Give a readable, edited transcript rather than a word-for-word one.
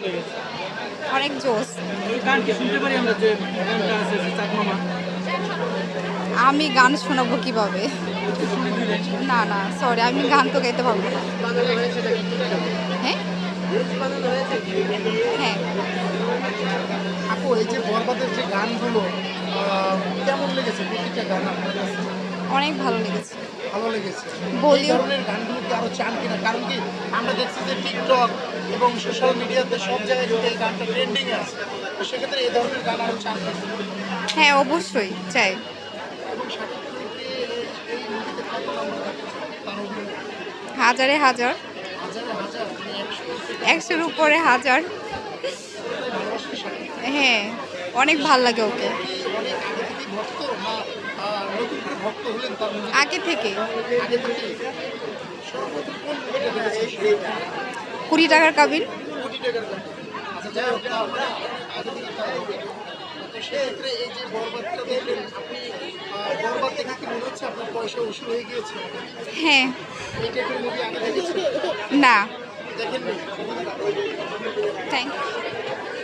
লেগেছে? অনেক জোস। ওই গান কি শুনতে পারি আমরা যে গানটা আছে যে চাঁদ মামা? আমি গান শোনাবো কিভাবে? একটু শুনে দিলেন। না না সরি, আমি গান তো গাইতে পারবো না। বানানো হয়েছে নাকি ঠিকঠাক? হ্যাঁ রিলস বানানো হয়েছে কি? হ্যাঁ। আপু এই যে বরবাদের যে গানগুলো কেমন লেগেছে প্রতিটা গান আপনার কাছে? অনেক ভালো লেগেছে। ভালো লেগেছে। এই বলিউড। ধরনের গানগুলো কি আরো চান কিনা? কারণ কি আমরা দেখছি যে টিকটক এবং সোশ্যাল মিডিয়াতে সব জায়গায় কিন্তু এই গানটা ট্রেন্ডিং এ আছে। তো সেক্ষেত্রে এই ধরনের গান আরো চান কিনা? হ্যাঁ অবশ্যই চাই। এবং শাকিব খানকে এই মুভিতে কত নাম্বার দেখেছেন তার অভিনয়? হাজারে হাজার। হাজারে হাজার মানে 100-র উপরে হাজার। ভালোবাসেন শাকিব খান? হ্যাঁ অনেক ভাল লাগে ওকে। কি অনেক আগে থেকেই ভক্ত না নতুন করে ভক্ত হলেন তার মুভি? আগে থেকে। আগে থেকেই সর্বপ্রথম কোন মুভিটা দেখেছেন? 20 টাকার কাবিন। কোটি টাকার গান। আচ্ছা যাই হোক তার মানে আগে থেকে তার অভিনয়। তো সেক্ষেত্রে এই যে বরবাদটা দেখলেন আপনি বরবাদ দেখে কি মনে হচ্ছে আপনার পয়সা উসুল হয়ে গিয়েছে? হ্যাঁ। এই টাইপের মুভি আগে দেখেছেন? না। দেখেননি? Thank you.